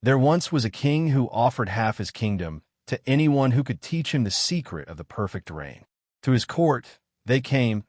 There once was a king who offered half his kingdom to anyone who could teach him the secret of the perfect reign. To his court, they came,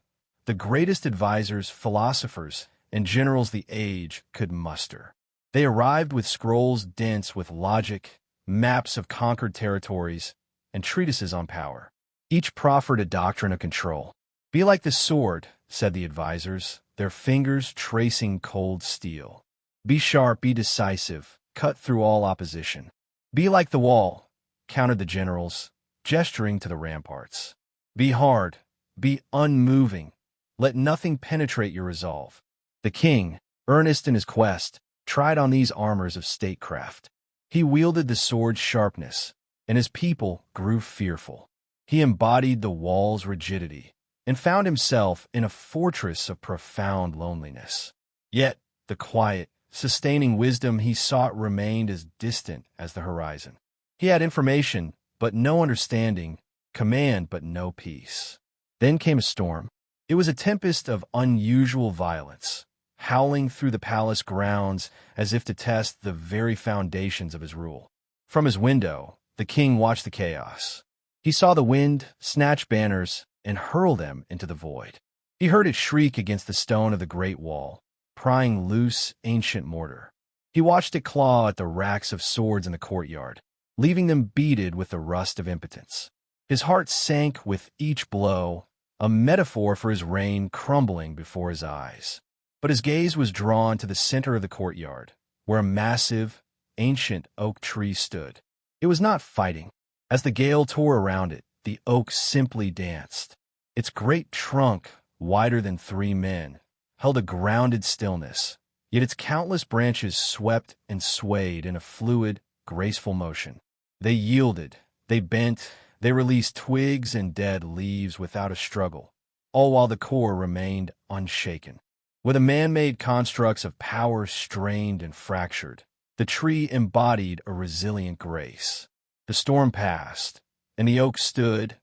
the greatest advisors, philosophers, and generals the age could muster. They arrived with scrolls dense with logic, maps of conquered territories, and treatises on power. Each proffered a doctrine of control. "Be like the sword," said the advisors, their fingers tracing cold steel. "Be sharp, be decisive, cut through all opposition." "Be like the wall," countered the generals, gesturing to the ramparts. "Be hard, be unmoving. Let nothing penetrate your resolve." The king, earnest in his quest, tried on these armors of statecraft. He wielded the sword's sharpness, and his people grew fearful. He embodied the wall's rigidity, and found himself in a fortress of profound loneliness. Yet the quiet, sustaining wisdom he sought remained as distant as the horizon. He had information, but no understanding, command, but no peace. Then came a storm. It was a tempest of unusual violence, howling through the palace grounds as if to test the very foundations of his rule. From his window, the king watched the chaos. He saw the wind snatch banners and hurl them into the void. He heard it shriek against the stone of the great wall, prying loose ancient mortar. He watched it claw at the racks of swords in the courtyard, leaving them beaded with the rust of impotence. His heart sank with each blow, a metaphor for his reign crumbling before his eyes. But his gaze was drawn to the center of the courtyard, where a massive, ancient oak tree stood. It was not fighting. As the gale tore around it, the oak simply danced. Its great trunk, wider than 3 men, held a grounded stillness, yet its countless branches swept and swayed in a fluid, graceful motion. They yielded, they bent, they released twigs and dead leaves without a struggle, all while the core remained unshaken. With the man-made constructs of power strained and fractured, the tree embodied a resilient grace. The storm passed, and the oak stood,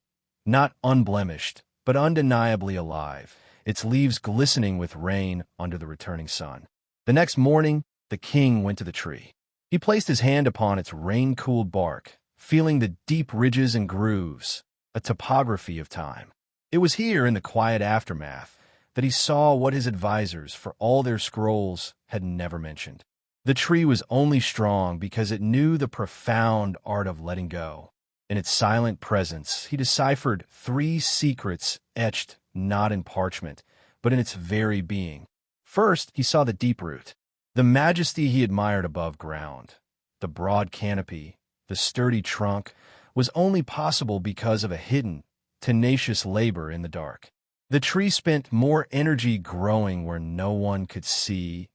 not unblemished, but undeniably alive, its leaves glistening with rain under the returning sun. The next morning, the king went to the tree. He placed his hand upon its rain-cooled bark, feeling the deep ridges and grooves, a topography of time. It was here, in the quiet aftermath, that he saw what his advisors, for all their scrolls, had never mentioned. The tree was only strong because it knew the profound art of letting go. In its silent presence, he deciphered 3 secrets etched not in parchment, but in its very being. First, he saw the deep root, the majesty he admired above ground. The broad canopy, the sturdy trunk, was only possible because of a hidden, tenacious labor in the dark. The tree spent more energy growing where no one could see,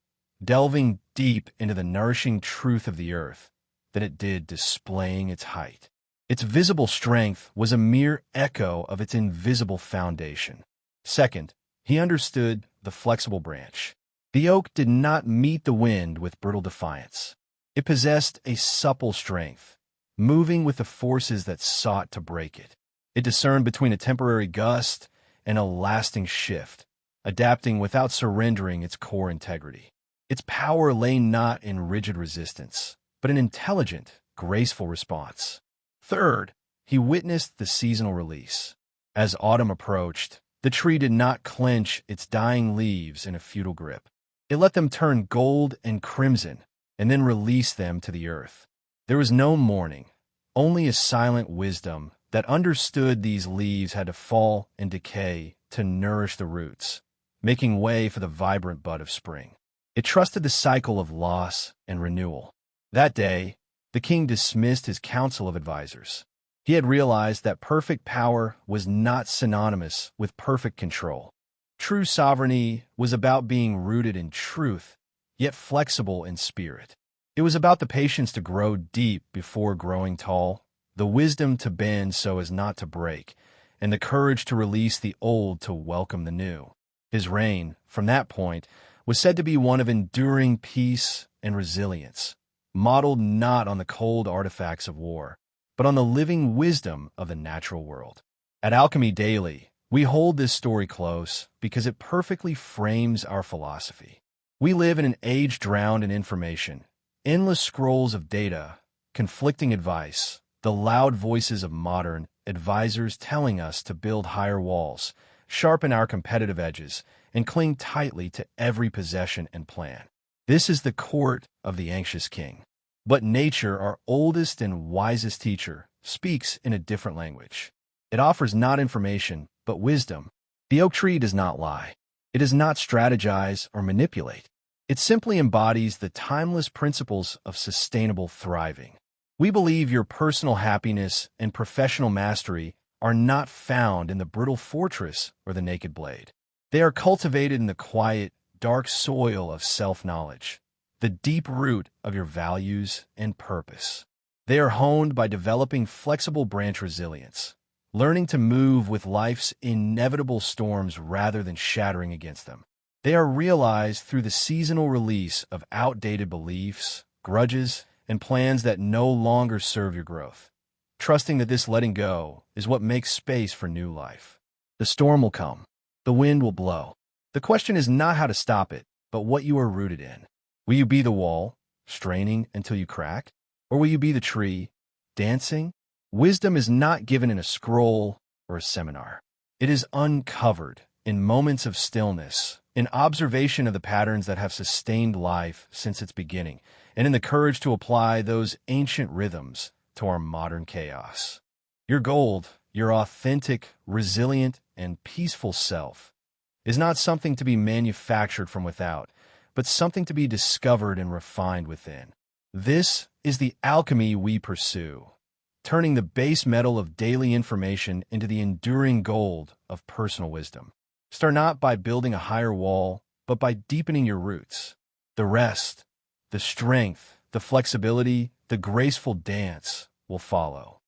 delving deep into the nourishing truth of the earth, than it did displaying its height. Its visible strength was a mere echo of its invisible foundation. Second, he understood the flexible branch. The oak did not meet the wind with brittle defiance. It possessed a supple strength, moving with the forces that sought to break it. It discerned between a temporary gust and a lasting shift, adapting without surrendering its core integrity. Its power lay not in rigid resistance, but in intelligent, graceful response. Third, he witnessed the seasonal release. As autumn approached, the tree did not clench its dying leaves in a futile grip. It let them turn gold and crimson, and then release them to the earth. There was no mourning, only a silent wisdom that understood these leaves had to fall and decay to nourish the roots, making way for the vibrant bud of spring. It trusted the cycle of loss and renewal. That day, the king dismissed his council of advisors. He had realized that perfect power was not synonymous with perfect control. True sovereignty was about being rooted in truth, yet flexible in spirit. It was about the patience to grow deep before growing tall, the wisdom to bend so as not to break, and the courage to release the old to welcome the new. His reign, from that point, was said to be one of enduring peace and resilience, modeled not on the cold artifacts of war, but on the living wisdom of the natural world. At Alchemy Daily, we hold this story close because it perfectly frames our philosophy. We live in an age drowned in information, Endless scrolls of data, conflicting advice, the loud voices of modern advisors telling us to build higher walls, sharpen our competitive edges, and cling tightly to every possession and plan. This is the court of the anxious king. But nature, our oldest and wisest teacher, speaks in a different language. It offers not information, but wisdom. The oak tree does not lie. It does not strategize or manipulate. It simply embodies the timeless principles of sustainable thriving. We believe your personal happiness and professional mastery are not found in the brittle fortress or the naked blade. They are cultivated in the quiet, dark soil of self-knowledge, the deep root of your values and purpose. They are honed by developing flexible branch resilience, learning to move with life's inevitable storms rather than shattering against them. They are realized through the seasonal release of outdated beliefs, grudges, and plans that no longer serve your growth. Trusting that this letting go is what makes space for new life. The storm will come. The wind will blow. The question is not how to stop it, but what you are rooted in. Will you be the wall, straining until you crack? Or will you be the tree, dancing? Wisdom is not given in a scroll or a seminar. It is uncovered in moments of stillness, in observation of the patterns that have sustained life since its beginning, and in the courage to apply those ancient rhythms to our modern chaos. Your gold, your authentic, resilient, and peaceful self, is not something to be manufactured from without, but something to be discovered and refined within. This is the alchemy we pursue, turning the base metal of daily information into the enduring gold of personal wisdom. Start not by building a higher wall, but by deepening your roots. The rest, the strength, the flexibility, the graceful dance will follow.